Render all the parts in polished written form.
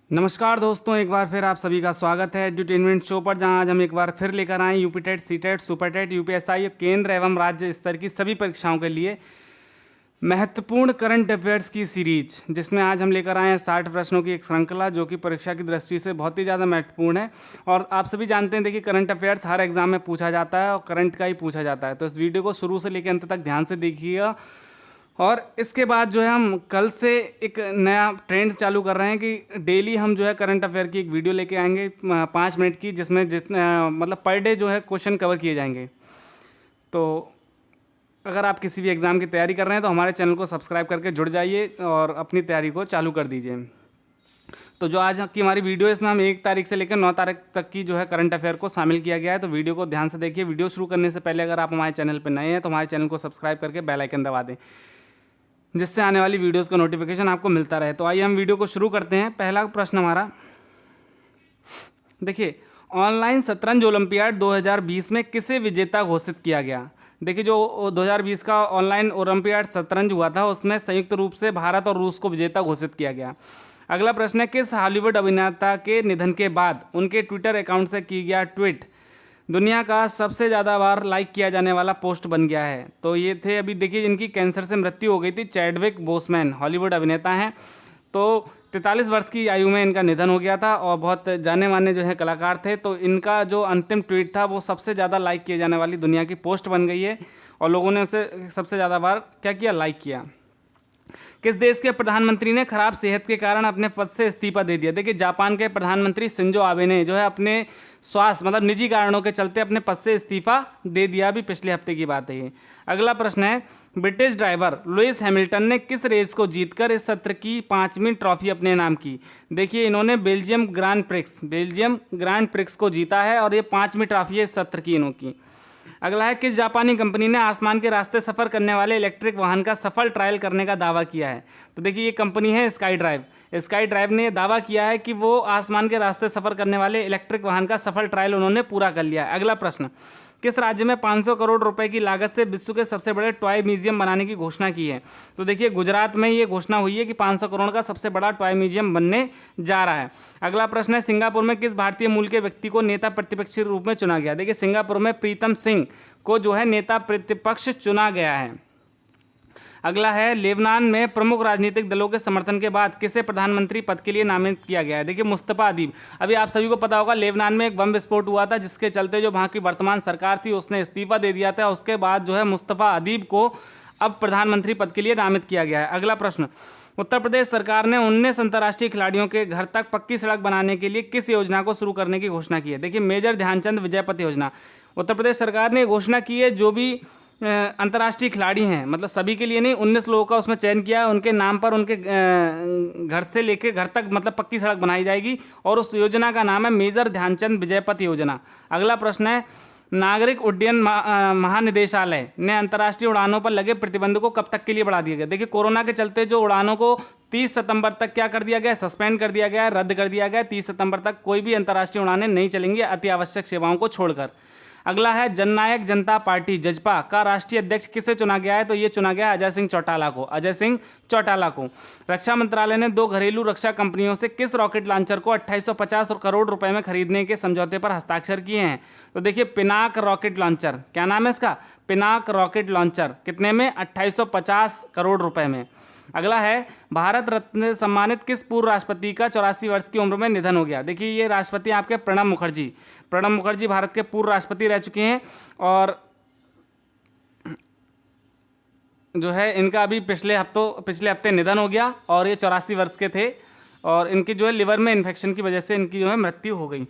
नमस्कार दोस्तों, एक बार फिर आप सभी का स्वागत है एड्यूटेनमेंट शो पर, जहां आज हम एक बार फिर लेकर आए UP TET, C TET, super TET, UPSI केंद्र एवं राज्य स्तर की सभी परीक्षाओं के लिए महत्वपूर्ण करंट अफेयर्स की सीरीज, जिसमें आज हम लेकर आए हैं 60 प्रश्नों की एक श्रृंखला, जो कि परीक्षा की दृष्टि से बहुत ही ज़्यादा महत्वपूर्ण है। और आप सभी जानते हैं, देखिए करंट अफेयर्स हर एग्जाम में पूछा जाता है और करंट का ही पूछा जाता है, तो इस वीडियो को शुरू से लेकर अंत तक ध्यान से देखिएगा। और इसके बाद जो है हम कल से एक नया ट्रेंड चालू कर रहे हैं कि डेली हम जो है करंट अफेयर की एक वीडियो लेके आएंगे 5 मिनट की, जिसमें जितना मतलब पर डे जो है क्वेश्चन कवर किए जाएंगे। तो अगर आप किसी भी एग्ज़ाम की तैयारी कर रहे हैं तो हमारे चैनल को सब्सक्राइब करके जुड़ जाइए और अपनी तैयारी को चालू कर दीजिए। तो जो आज की हमारी वीडियो है, इसमें हम 1 तारीख से लेकर 9 तारीख तक की जो है करंट अफेयर को शामिल किया गया है। तो वीडियो को ध्यान से देखिए। वीडियो शुरू करने से पहले अगर आप हमारे चैनल पर नए हैं तो हमारे चैनल को सब्सक्राइब करके बेल आइकन दबा दें, जिससे आने वाली वीडियोस का नोटिफिकेशन आपको मिलता रहे। तो आइए हम वीडियो को शुरू करते हैं। पहला प्रश्न हमारा देखिए, ऑनलाइन शतरंज ओलंपियाड 2020 में किसे विजेता घोषित किया गया? देखिए, जो 2020 का ऑनलाइन ओलंपियाड शतरंज हुआ था, उसमें संयुक्त रूप से भारत और रूस को विजेता घोषित किया गया। अगला प्रश्न है, किस हॉलीवुड अभिनेता के निधन के बाद उनके ट्विटर अकाउंट से की गया ट्वीट दुनिया का सबसे ज़्यादा बार लाइक किया जाने वाला पोस्ट बन गया है? तो ये थे, अभी देखिए इनकी कैंसर से मृत्यु हो गई थी। चैडविक बोसमैन हॉलीवुड अभिनेता हैं। तो 43 वर्ष की आयु में इनका निधन हो गया था और बहुत जाने माने जो है कलाकार थे। तो इनका जो अंतिम ट्वीट था वो सबसे ज़्यादा लाइक किए जाने वाली दुनिया की पोस्ट बन गई है और लोगों ने उसे सबसे ज़्यादा बार क्या किया, लाइक किया। किस देश के प्रधानमंत्री ने खराब सेहत के कारण अपने पद से इस्तीफा दे दिया? देखिए, जापान के प्रधानमंत्री शिंजो आबे ने जो है अपने स्वास्थ्य मतलब निजी कारणों के चलते अपने पद से इस्तीफा दे दिया। अभी पिछले हफ्ते की बात है ये। अगला प्रश्न है, ब्रिटिश ड्राइवर लुइस हैमिल्टन ने किस रेस को जीतकर इस सत्र की 5वीं ट्रॉफी अपने नाम की? देखिए, इन्होंने बेल्जियम ग्रांड प्रिक्स को जीता है और ये 5वीं ट्रॉफी है इस सत्र की इन्होंने। अगला है, किस जापानी कंपनी ने आसमान के रास्ते सफ़र करने वाले इलेक्ट्रिक वाहन का सफल ट्रायल करने का दावा किया है? तो देखिए, ये कंपनी है स्काई ड्राइव। स्काई ड्राइव ने दावा किया है कि वो आसमान के रास्ते सफ़र करने वाले इलेक्ट्रिक वाहन का सफल ट्रायल उन्होंने पूरा कर लिया है। अगला प्रश्न, किस राज्य में 500 करोड़ रुपए की लागत से विश्व के सबसे बड़े टॉय म्यूजियम बनाने की घोषणा की है? तो देखिए, गुजरात में ये घोषणा हुई है कि 500 करोड़ का सबसे बड़ा टॉय म्यूजियम बनने जा रहा है। अगला प्रश्न है, सिंगापुर में किस भारतीय मूल के व्यक्ति को नेता प्रतिपक्ष के रूप में चुना गया? देखिए, सिंगापुर में प्रीतम सिंह को जो है नेता प्रतिपक्ष चुना गया है। अगला है, लेबनान में प्रमुख राजनीतिक दलों के समर्थन के बाद किसे प्रधानमंत्री पद के लिए नामित किया गया है? देखिए, मुस्तफा अदीब। अभी आप सभी को पता होगा, लेबनान में एक बम विस्फोट हुआ था, जिसके चलते जो वहाँ की वर्तमान सरकार थी उसने इस्तीफा दे दिया था। उसके बाद जो है मुस्तफा अदीब को अब प्रधानमंत्री पद के लिए नामित किया गया है। अगला प्रश्न, उत्तर प्रदेश सरकार ने 19 अंतर्राष्ट्रीय खिलाड़ियों के घर तक पक्की सड़क बनाने के लिए किस योजना को शुरू करने की घोषणा की है? देखिए, मेजर ध्यानचंद विजय पथ योजना। उत्तर प्रदेश सरकार ने घोषणा की है, जो भी अंतर्राष्ट्रीय खिलाड़ी हैं, मतलब सभी के लिए नहीं, 19 लोगों का उसमें चयन किया है, उनके नाम पर उनके घर से लेके घर तक मतलब पक्की सड़क बनाई जाएगी और उस योजना का नाम है मेजर ध्यानचंद विजय पथ योजना। अगला प्रश्न है, नागरिक उड्डयन महानिदेशालय ने अंतर्राष्ट्रीय उड़ानों पर लगे प्रतिबंध को कब तक के लिए बढ़ा दिया गया? देखिए, कोरोना के चलते जो उड़ानों को 30 सितंबर तक क्या कर दिया गया है, सस्पेंड कर दिया गया है, रद्द कर दिया गया है। 30 सितंबर तक कोई भी अंतर्राष्ट्रीय उड़ानें नहीं चलेंगी अति आवश्यक सेवाओं को छोड़कर। अगला है, जननायक जनता पार्टी जजपा का राष्ट्रीय अध्यक्ष किसे चुना गया है? तो ये चुना गया अजय सिंह चौटाला को। रक्षा मंत्रालय ने 2 घरेलू रक्षा कंपनियों से किस रॉकेट लॉन्चर को 2850 करोड़ रुपए में खरीदने के समझौते पर हस्ताक्षर किए हैं? तो देखिए, पिनाक रॉकेट लॉन्चर, क्या नाम है इसका, पिनाक रॉकेट लॉन्चर, कितने में, 2850 करोड़ रुपए में। अगला है, भारत रत्न से सम्मानित किस पूर्व राष्ट्रपति का 84 वर्ष की उम्र में निधन हो गया? देखिए, ये राष्ट्रपति आपके प्रणब मुखर्जी भारत के पूर्व राष्ट्रपति रह चुके हैं और जो है इनका अभी पिछले हफ्ते निधन हो गया और ये 84 वर्ष के थे और इनकी जो है लिवर में इन्फेक्शन की वजह से इनकी जो है मृत्यु हो गई।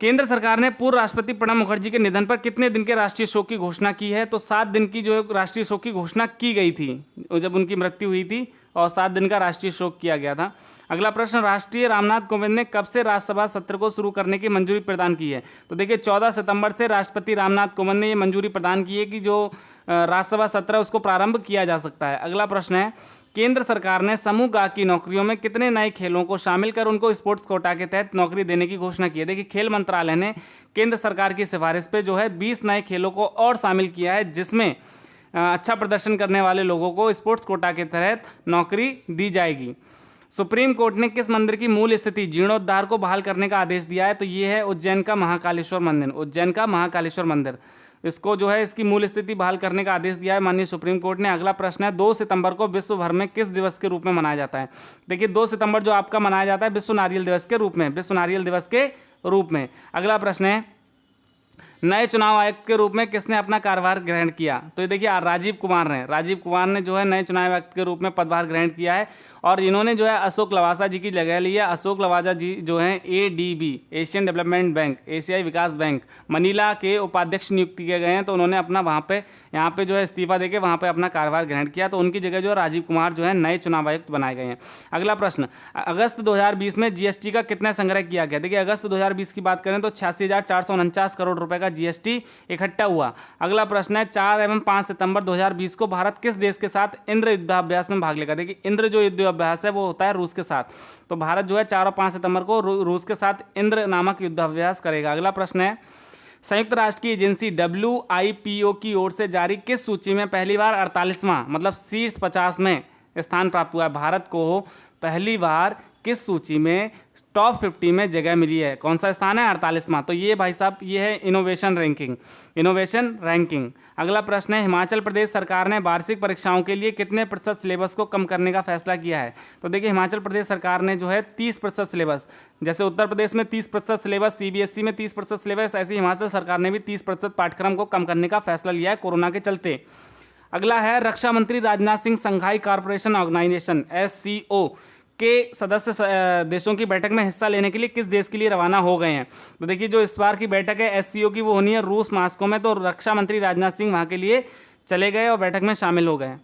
केंद्र सरकार ने पूर्व राष्ट्रपति प्रणब मुखर्जी के निधन पर कितने दिन के राष्ट्रीय शोक की घोषणा की है? तो 7 दिन की जो है राष्ट्रीय शोक की घोषणा की गई थी जब उनकी मृत्यु हुई थी और 7 दिन का राष्ट्रीय शोक किया गया था। अगला प्रश्न, राष्ट्रीय रामनाथ कोविंद ने कब से राज्यसभा सत्र को शुरू करने की मंजूरी प्रदान की है? तो देखिए, 14 सितंबर से राष्ट्रपति रामनाथ कोविंद ने ये मंजूरी प्रदान की है कि जो राज्यसभा सत्र है उसको प्रारंभ किया जा सकता है। अगला प्रश्न है, केंद्र सरकार ने समूह गा की नौकरियों में कितने नए खेलों को शामिल कर उनको स्पोर्ट्स कोटा के तहत नौकरी देने की घोषणा की है? देखिए, खेल मंत्रालय ने केंद्र सरकार की सिफारिश पे जो है 20 नए खेलों को और शामिल किया है, जिसमें अच्छा प्रदर्शन करने वाले लोगों को स्पोर्ट्स कोटा के तहत नौकरी दी जाएगी। सुप्रीम कोर्ट ने किस मंदिर की मूल स्थिति जीर्णोद्धार को बहाल करने का आदेश दिया है? तो ये है उज्जैन का महाकालेश्वर मंदिर। उज्जैन का महाकालेश्वर मंदिर, इसको जो है इसकी मूल स्थिति बहाल करने का आदेश दिया है माननीय सुप्रीम कोर्ट ने। अगला प्रश्न है 2 सितंबर को विश्व भर में किस दिवस के रूप में मनाया जाता है? देखिए 2 सितंबर जो आपका मनाया जाता है विश्व नारियल दिवस के रूप में, विश्व नारियल दिवस के रूप में। अगला प्रश्न है नए चुनाव आयुक्त के रूप में किसने अपना कार्यभार ग्रहण किया? तो ये देखिए राजीव कुमार ने जो है नए चुनाव आयुक्त के रूप में पदभार ग्रहण किया है और इन्होंने जो है अशोक लवासा जी की जगह ली है। अशोक लवासा जी जो हैं ADB एशियन डेवलपमेंट बैंक, एशियाई विकास बैंक मनीला के उपाध्यक्ष नियुक्त किए गए हैं, तो उन्होंने अपना यहाँ पे जो है इस्तीफा देके वहाँ पे अपना कार्यभार ग्रहण किया, तो उनकी जगह जो है राजीव कुमार जो है नए चुनाव आयुक्त बनाए गए हैं। अगला प्रश्न अगस्त 2020 में GST का कितना संग्रह किया गया? देखिए अगस्त 2020 की बात करें तो 86,449 करोड़ रुपए का GST इकट्ठा हुआ। अगला प्रश्न है 4 एवं 5 सितंबर 2020 को भारत किस देश के साथ इंद्र युद्धाभ्यास में भाग लेगा? देखिए इंद्र जो युद्धाभ्यास है वो होता है रूस के साथ, तो भारत जो है 4 और 5 सितंबर को रूस के साथ इंद्र नामक युद्धाभ्यास करेगा। अगला प्रश्न है संयुक्त राष्ट्र की एजेंसी WIPO की ओर से जारी किस सूची में पहली बार 48वां मतलब शीर्ष 50 में स्थान प्राप्त हुआ है? भारत को पहली बार किस सूची में टॉप 50 में जगह मिली है? कौन सा स्थान है? 48वां। तो ये भाई साहब ये है इनोवेशन रैंकिंग। अगला प्रश्न है हिमाचल प्रदेश सरकार ने वार्षिक परीक्षाओं के लिए कितने प्रतिशत सिलेबस को कम करने का फैसला किया है? तो देखिए हिमाचल प्रदेश सरकार ने जो है 30% सिलेबस, जैसे उत्तर प्रदेश में 30% सिलेबस, CBSE में 30% सिलेबस, ऐसे हिमाचल सरकार ने भी 30% पाठ्यक्रम को कम करने का फैसला लिया है कोरोना के चलते। अगला है रक्षा मंत्री Rajnath Singh Shanghai corporation organisation SCO के सदस्य देशों की बैठक में हिस्सा लेने के लिए किस देश के लिए रवाना हो गए हैं? तो देखिए जो इस बार की बैठक है SCO की वो होनी है रूस मॉस्को में, तो रक्षा मंत्री राजनाथ सिंह वहाँ के लिए चले गए और बैठक में शामिल हो गए।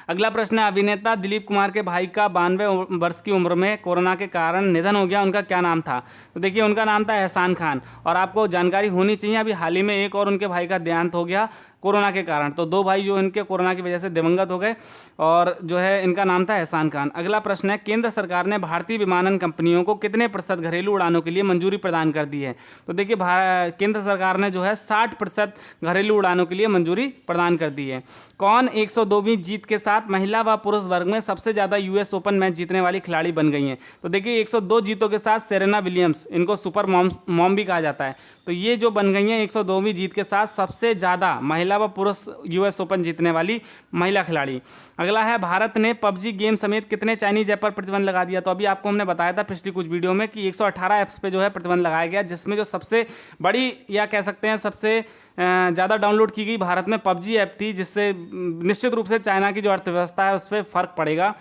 अगला प्रश्न है अभिनेता दिलीप कुमार के भाई का 92 वर्ष की उम्र में कोरोना के कारण निधन हो गया, उनका क्या नाम था? तो देखिए उनका नाम था एहसान खान, और आपको जानकारी होनी चाहिए अभी हाल ही में एक और उनके भाई का देहांत हो गया कोरोना के कारण, तो 2 भाई जो इनके कोरोना की वजह से दिवंगत हो गए और जो है इनका नाम था एहसान खान। अगला प्रश्न है केंद्र सरकार ने भारतीय विमानन कंपनियों को कितने प्रतिशत घरेलू उड़ानों के लिए मंजूरी प्रदान कर दी है? तो देखिए केंद्र सरकार ने जो है 60% घरेलू उड़ानों के लिए मंजूरी प्रदान कर दी है। कौन 102वीं जीत के साथ महिला व पुरुष वर्ग में सबसे ज़्यादा US ओपन मैच जीतने वाली खिलाड़ी बन गई हैं? तो देखिए 102 जीतों के साथ सेरेना विलियम्स, इनको सुपर मॉम भी कहा जाता है, तो ये जो बन गई हैं 102वीं जीत के साथ सबसे ज़्यादा महिला व पुरुष US ओपन जीतने वाली महिला खिलाड़ी। अगला है भारत ने PUBG गेम समेत कितने चाइनीज ऐप पर प्रतिबंध लगा दिया? तो अभी आपको हमने बताया था पिछली कुछ वीडियो में कि 118 ऐप्स पे जो है प्रतिबंध लगाया गया, जिसमें जो सबसे बड़ी या कह सकते हैं सबसे ज़्यादा डाउनलोड की गई भारत में PUBG ऐप थी, जिससे निश्चित रूप से चाइना की जो अर्थव्यवस्था है उस पर फ़र्क पड़ेगा।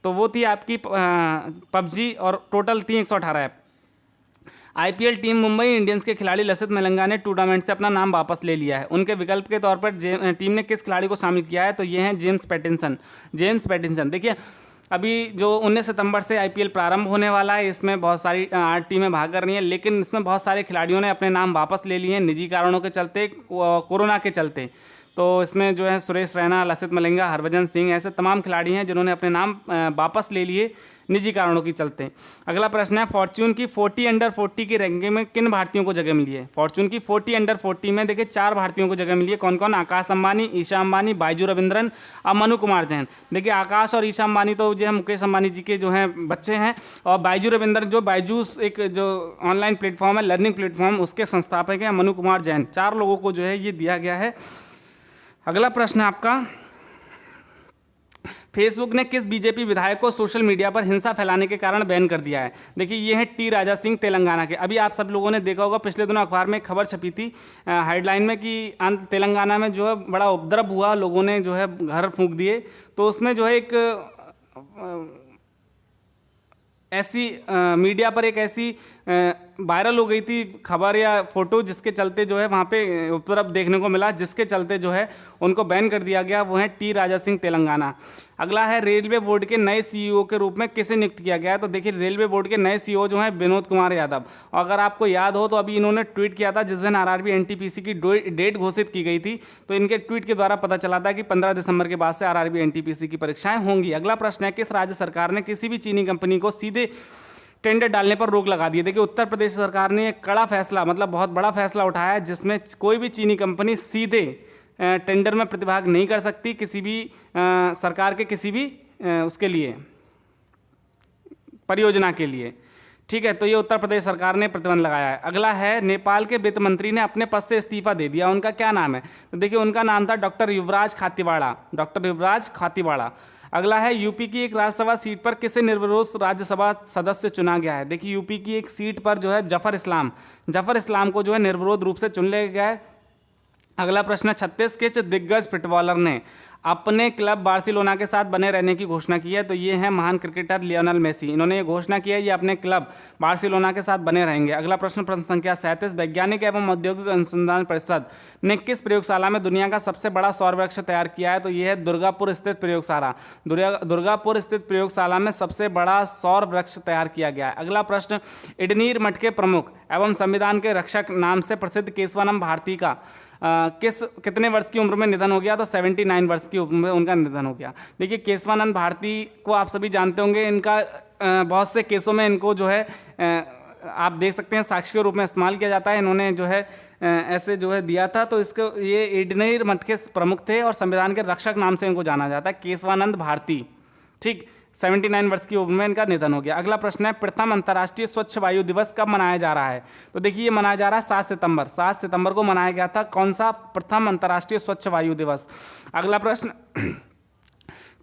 तो वो थी आपकी PUBG और टोटल थी 118 app. IPL team Mumbai Indians के खिलाड़ी लसित मलिंगा ने टूर्नामेंट से अपना नाम वापस ले लिया है। उनके विकल्प के तौर पर टीम ने किस खिलाड़ी को शामिल किया है? तो ये हैं जेम्स पैटिंसन। देखिए अभी जो 19 सितंबर से IPL प्रारंभ होने वाला है, इसमें बहुत सारी 8 टीमें भाग कर रही हैं, लेकिन इसमें बहुत सारे खिलाड़ियों ने अपने नाम वापस ले लिए हैं निजी कारणों के चलते, कोरोना के चलते। तो इसमें जो है सुरेश रैना, लसित मलिंगा, हरभजन सिंह, ऐसे तमाम खिलाड़ी हैं जिन्होंने अपने नाम वापस ले लिए निजी कारणों के चलते। अगला प्रश्न है फॉर्च्यून की 40 अंडर 40 की रैंकिंग में किन भारतीयों को जगह मिली है? फॉर्च्यून की 40 अंडर 40 में देखिए 4 भारतीयों को जगह मिली है। कौन कौन? आकाश अंबानी, ईशा अंबानी, बाइजू रविंद्रन और मनु कुमार जैन। देखिए आकाश और ईशा अंबानी तो जो है मुकेश अंबानी जी के जो हैं बच्चे हैं, और बाइजू रविंद्रन जो बाइजूस एक जो ऑनलाइन प्लेटफॉर्म है, लर्निंग प्लेटफॉर्म, उसके संस्थापक हैं मनु कुमार जैन। 4 लोगों को जो है ये दिया गया है। अगला प्रश्न है आपका फेसबुक ने किस बीजेपी विधायक को सोशल मीडिया पर हिंसा फैलाने के कारण बैन कर दिया है? देखिए ये हैं टी राजा सिंह तेलंगाना के। अभी आप सब लोगों ने देखा होगा पिछले दिनों अखबार में एक खबर छपी थी हेडलाइन में कि तेलंगाना में जो है बड़ा उपद्रव हुआ, लोगों ने जो है घर फूंक दिए। तो उसमें जो है एक ऐसी मीडिया पर एक ऐसी वायरल हो गई थी खबर या फोटो, जिसके चलते जो है वहाँ पे उपद्रव देखने को मिला, जिसके चलते जो है उनको बैन कर दिया गया। वो है टी राजा सिंह तेलंगाना। अगला है रेलवे बोर्ड के नए CEO के रूप में किसे नियुक्त किया गया है? तो देखिए रेलवे बोर्ड के नए CEO जो हैं विनोद कुमार यादव। और अगर आपको याद हो तो अभी इन्होंने ट्वीट किया था जिस दिन RRB NTPC की डेट घोषित की गई थी, तो इनके ट्वीट के द्वारा पता चला था कि 15 दिसंबर के बाद से RRB NTPC की परीक्षाएं होंगी। अगला प्रश्न है किस राज्य सरकार ने किसी भी चीनी कंपनी को सीधे टेंडर डालने पर रोक लगा दी है? देखिए उत्तर प्रदेश सरकार ने एक कड़ा फैसला, मतलब बहुत बड़ा फैसला उठाया है, जिसमें कोई भी चीनी कंपनी सीधे टेंडर में प्रतिभाग नहीं कर सकती किसी भी सरकार के किसी भी उसके लिए। परियोजना के लिए। ठीक है, तो ये उत्तर प्रदेश सरकार ने प्रतिबंध लगाया है। अगला है, नेपाल के वित्त मंत्री ने अपने पद से इस्तीफा दे दिया, उनका क्या नाम है? तो देखिए उनका नाम था डॉक्टर युवराज खातीवाड़ा, डॉक्टर युवराज खातीवाड़ा। अगला है, यूपी की एक राज्यसभा सीट पर किसे निर्विरोध राज्यसभा सदस्य चुना गया है? देखिए यूपी की एक सीट पर जो है जफर इस्लाम को जो है निर्विरोध रूप से चुन लिया गया है। अगला प्रश्न है, 36 किस दिग्गज फुटबॉलर ने अपने क्लब बार्सिलोना के साथ बने रहने की घोषणा की है? तो ये है महान क्रिकेटर लियोनेल मेसी, इन्होंने ये घोषणा की है ये अपने क्लब बार्सिलोना के साथ बने रहेंगे। अगला प्रश्न संख्या 37, वैज्ञानिक एवं औद्योगिक अनुसंधान परिषद ने किस प्रयोगशाला में दुनिया का सबसे बड़ा सौर वृक्ष तैयार किया है? तो ये है दुर्गापुर स्थित प्रयोगशाला, दुर्गापुर स्थित प्रयोगशाला में सबसे बड़ा सौर वृक्ष तैयार किया गया है। अगला प्रश्न, इडनीर मठ के प्रमुख एवं संविधान के रक्षक नाम से प्रसिद्ध केशवानंद भारती का कितने वर्ष की उम्र में निधन हो गया? तो 79 वर्ष की उम्र में उनका निधन हो गया। देखिए केशवानंद भारती को आप सभी जानते होंगे, इनका बहुत से केसों में इनको जो है आप देख सकते हैं साक्ष्य के रूप में इस्तेमाल किया जाता है। इन्होंने जो है ऐसे जो है दिया था, तो इसको ये इडनीर मठ के प्रमुख थे और संविधान के रक्षक नाम से इनको जाना जाता है, केशवानंद भारती। ठीक, 79 वर्ष की उम्र में इनका निधन हो गया। अगला प्रश्न है, प्रथम अंतर्राष्ट्रीय स्वच्छ वायु दिवस कब मनाया जा रहा है? तो देखिए ये मनाया जा रहा है 7 सितंबर को मनाया गया था। कौन सा? प्रथम अंतर्राष्ट्रीय स्वच्छ वायु दिवस। अगला प्रश्न,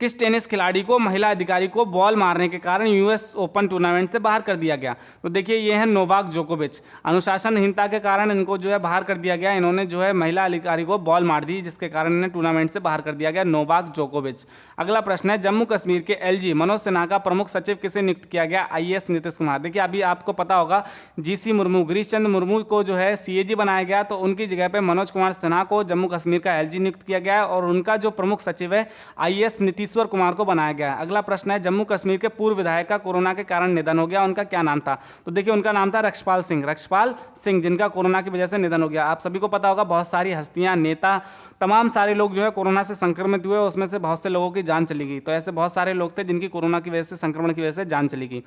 किस टेनिस खिलाड़ी को महिला अधिकारी को बॉल मारने के कारण यूएस ओपन टूर्नामेंट से बाहर कर दिया गया? तो देखिए ये है नोवाक जोकोविच, अनुशासनहीनता के कारण इनको जो है बाहर कर दिया गया। इन्होंने जो है महिला अधिकारी को बॉल मार दी, जिसके कारण इन्हें टूर्नामेंट से बाहर कर दिया गया, नोवाक जोकोविच। अगला प्रश्न है, जम्मू कश्मीर के एलजी मनोज सिन्हा का प्रमुख सचिव किसे नियुक्त किया गया? आईएएस नीतीश कुमार। देखिए अभी आपको पता होगा जीसी मुर्मू, गिरीश चंद्र मुर्मू को जो है सीएजी बनाया गया, तो उनकी जगह पर मनोज कुमार सिन्हा को जम्मू कश्मीर का एलजी नियुक्त किया गया और उनका जो प्रमुख सचिव है आईएएस नीतीश्वर कुमार को बनाया गया। अगला प्रश्न है, जम्मू कश्मीर के पूर्व विधायक का कोरोना के कारण निधन हो गया, उनका क्या नाम था? तो देखिए उनका नाम था रक्षपाल सिंह, जिनका कोरोना की वजह से निधन हो गया। आप सभी को पता होगा बहुत सारी हस्तियां, नेता, तमाम सारे लोग जो है कोरोना से संक्रमित हुए, उसमें से बहुत से लोगों की जान चली गई। तो ऐसे बहुत सारे लोग थे जिनकी कोरोना की वजह से, संक्रमण की वजह से जान चली गई।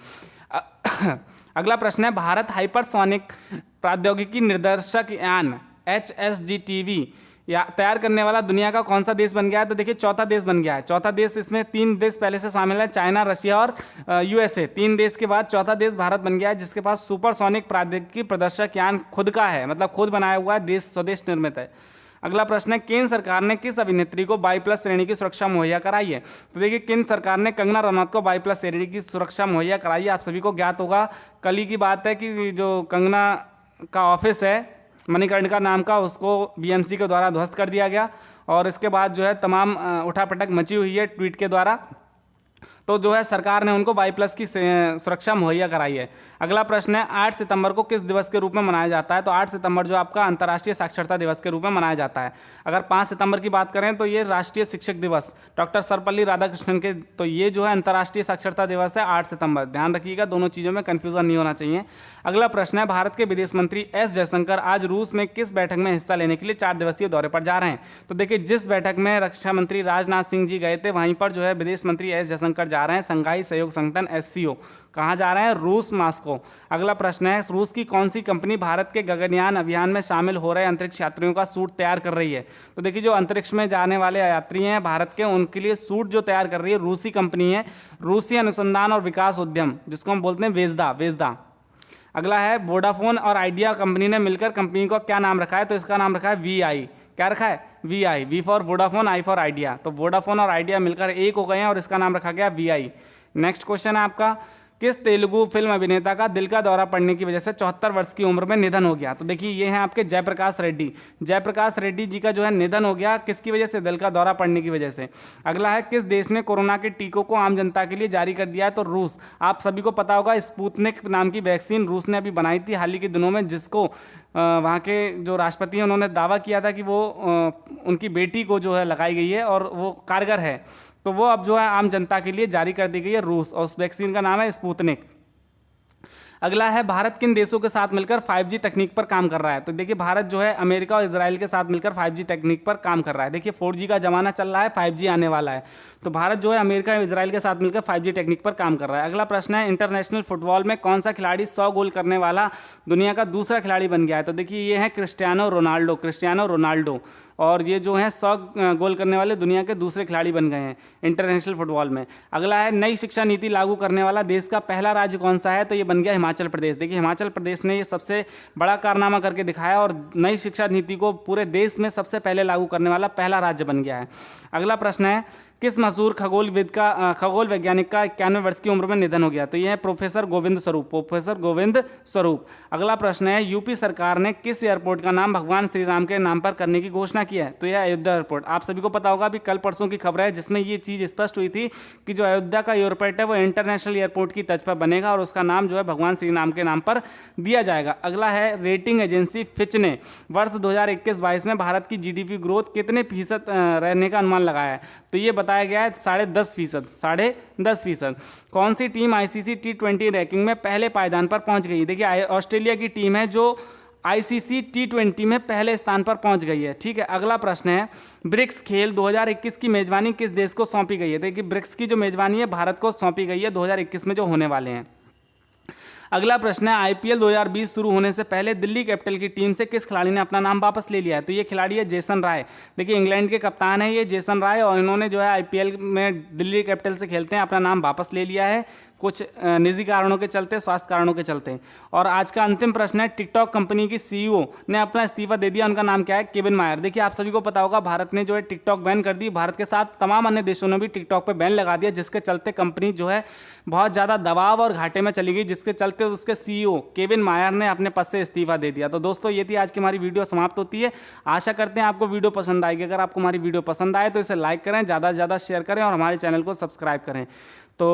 अगला प्रश्न है, भारत हाइपरसोनिक प्रौद्योगिकी निर्देशक यान HSGTV या तैयार करने वाला दुनिया का कौन सा देश बन गया है? तो देखिए चौथा देश बन गया है। चौथा देश, इसमें 3 देश पहले से शामिल है, चाइना, रशिया और यूएसए। 3 देश के बाद चौथा देश भारत बन गया है, जिसके पास सुपरसोनिक प्रौद्योगिकी प्रदर्शक यान खुद का है, मतलब खुद बनाया हुआ है, देश स्वदेश निर्मित है। अगला प्रश्न है, केंद्र सरकार ने किस अभिनेत्री को 22+ श्रेणी की सुरक्षा मुहैया कराई है? तो देखिए केंद्र सरकार ने कंगना रनौत को 22+ श्रेणी की सुरक्षा मुहैया कराई है। आप सभी को ज्ञात होगा, कल ही की बात है कि जो कंगना का ऑफिस है मणिकर्णिका नाम का, उसको बीएमसी के द्वारा ध्वस्त कर दिया गया और इसके बाद जो है तमाम उठापटक मची हुई है ट्वीट के द्वारा। तो जो है सरकार ने उनको 22+ की सुरक्षा मुहैया कराई है। अगला प्रश्न है, 8 सितंबर को किस दिवस के रूप में मनाया जाता है? तो 8 सितंबर जो आपका अंतर्राष्ट्रीय साक्षरता दिवस के रूप में मनाया जाता है। अगर 5 सितंबर की बात करें तो ये राष्ट्रीय शिक्षक दिवस, डॉक्टर सर्वपल्ली राधाकृष्णन के, तो ये जो है अंतर्राष्ट्रीय साक्षरता दिवस है 8 सितंबर। ध्यान रखिएगा, दोनों चीज़ों में कन्फ्यूजन नहीं होना चाहिए। अगला प्रश्न है, भारत के विदेश मंत्री एस जयशंकर आज रूस में किस बैठक में हिस्सा लेने के लिए 4 दिवसीय दौरे पर जा रहे हैं? तो देखिए जिस बैठक में रक्षा मंत्री राजनाथ सिंह जी गए थे, वहीं पर जो है विदेश मंत्री एस जयशंकर जा रहे हैं, संघाई सहयोग संगठन SCO। कहाँ जा रहे हैं? रूस, मॉस्को। अगला प्रश्न है, रूस की कौन सी कंपनी भारत के गगनयान अभियान में शामिल हो रहे अंतरिक्ष यात्रियों का सूट तैयार कर रही है? तो देखिए जो अंतरिक्ष में जाने वाले यात्री हैं भारत के, उनके लिए सूट जो तैयार कर रही है रूसी कंपनी है, रूसी अनुसंधान और विकास उद्यम, जिसको हम बोलते हैं वेजदा। अगला है, वोडाफोन और आइडिया कंपनी ने मिलकर कंपनी को क्या नाम रखा है? तो इसका नाम रखा है VI। क्या रखा है? VI, V for Vodafone, I for idea. तो वोडाफोन और आइडिया मिलकर एक हो गए हैं और इसका नाम रखा गया VI। नेक्स्ट क्वेश्चन है आपका, किस तेलुगु फिल्म अभिनेता का दिल का दौरा पड़ने की वजह से 74 वर्ष की उम्र में निधन हो गया? तो देखिए ये हैं आपके जयप्रकाश रेड्डी जी का जो है निधन हो गया, किसकी वजह से? दिल का दौरा पड़ने की वजह से। अगला है, किस देश ने कोरोना के टीकों को आम जनता के लिए जारी कर दिया है? तो रूस। आप सभी को पता होगा स्पुतनिक नाम की वैक्सीन रूस ने अभी बनाई थी हाल ही के दिनों में, जिसको वहाँ के जो राष्ट्रपति हैं उन्होंने दावा किया था कि वो उनकी बेटी को जो है लगाई गई है और वो कारगर है, तो वो अब जो है आम जनता के लिए जारी कर दी गई है रूस, और उस वैक्सीन का नाम है स्पुतनिक। अगला है भारत किन देशों के साथ मिलकर 5G तकनीक पर काम कर रहा है। तो देखिए भारत जो है अमेरिका और इजराइल के साथ मिलकर 5G तकनीक पर काम कर रहा है। देखिए 4G का जमाना चल रहा है, 5G आने वाला है, तो भारत जो है अमेरिका और इजराइल के साथ मिलकर 5G टेक्निक पर काम कर रहा है। अगला प्रश्न है इंटरनेशनल फुटबॉल में कौन सा खिलाड़ी 100 गोल करने वाला दुनिया का दूसरा खिलाड़ी बन गया है। तो देखिए ये है क्रिस्टियानो रोनाल्डो, और ये जो है 100 गोल करने वाले दुनिया के दूसरे खिलाड़ी बन गए हैं इंटरनेशनल फुटबॉल में। अगला है नई शिक्षा नीति लागू करने वाला देश का पहला राज्य कौन सा है। तो ये बन गया हिमाचल प्रदेश। देखिए हिमाचल प्रदेश ने ये सबसे बड़ा कारनामा करके दिखाया और नई शिक्षा नीति को पूरे देश में सबसे पहले लागू करने वाला पहला राज्य बन गया है। अगला प्रश्न है किस मशहूर खगोल वैज्ञानिक का 91 वर्ष की उम्र में निधन हो गया। तो ये है प्रोफेसर गोविंद स्वरूप। अगला प्रश्न है यूपी सरकार ने किस एयरपोर्ट का नाम भगवान श्री राम के नाम पर करने की घोषणा की है। तो यह अयोध्या एयरपोर्ट। आप सभी को पता होगा अभी कल परसों की खबर है जिसमें ये चीज़ स्पष्ट हुई थी कि जो अयोध्या का एयरपोर्ट है वो इंटरनेशनल एयरपोर्ट की तर्ज पर बनेगा और उसका नाम जो है भगवान श्री राम के नाम पर दिया जाएगा। अगला है रेटिंग एजेंसी फिच ने वर्ष 2021-22 में भारत की GDP ग्रोथ कितने फीसद रहने का अनुमान लगाया है। तो ये बताया गया है 10.5%। कौन सी टीम ICC T20 रैंकिंग में पहले पायदान पर पहुंच गई। देखिए ऑस्ट्रेलिया की टीम है जो ICC T20 में पहले स्थान पर पहुंच गई है। ठीक है, अगला प्रश्न है ब्रिक्स खेल 2021 की मेजबानी किस देश को सौंपी गई है। देखिए ब्रिक्स की जो मेजबानी है भारत को सौंपी गई है 2021 में जो होने वाले हैं। अगला प्रश्न है IPL 2020 शुरू होने से पहले दिल्ली कैपिटल की टीम से किस खिलाड़ी ने अपना नाम वापस ले लिया है। तो ये खिलाड़ी है जेसन राय। देखिए इंग्लैंड के कप्तान है ये जेसन राय और इन्होंने जो है IPL में दिल्ली कैपिटल से खेलते हैं अपना नाम वापस ले लिया है, कुछ निजी कारणों के चलते, स्वास्थ्य कारणों के चलते। और आज का अंतिम प्रश्न है टिकटॉक कंपनी की CEO ने अपना इस्तीफा दे दिया, उनका नाम क्या है। केविन मायर। देखिए आप सभी को पता होगा भारत ने जो है टिकटॉक बैन कर दी, भारत के साथ तमाम अन्य देशों ने भी टिकटॉक पर बैन लगा दिया जिसके चलते कंपनी जो है बहुत ज़्यादा दबाव और घाटे में चली गई, जिसके चलते उसके CEO केविन मायर ने अपने पद से इस्तीफा दे दिया। तो दोस्तों ये थी आज की हमारी वीडियो, समाप्त होती है। आशा करते हैं आपको वीडियो पसंद आएगी। अगर आपको हमारी वीडियो पसंद आए तो इसे लाइक करें, ज़्यादा से ज़्यादा शेयर करें और हमारे चैनल को सब्सक्राइब करें। तो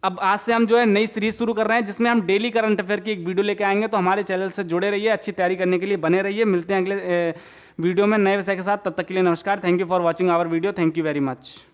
अब आज से हम जो है नई सीरीज शुरू कर रहे हैं जिसमें हम डेली करंट अफेयर की एक वीडियो लेके आएंगे, तो हमारे चैनल से जुड़े रहिए, अच्छी तैयारी करने के लिए बने रहिए। मिलते हैं अगले वीडियो में नए विषय के साथ, तब तक के लिए नमस्कार। Thank you for watching our video. Thank you very much.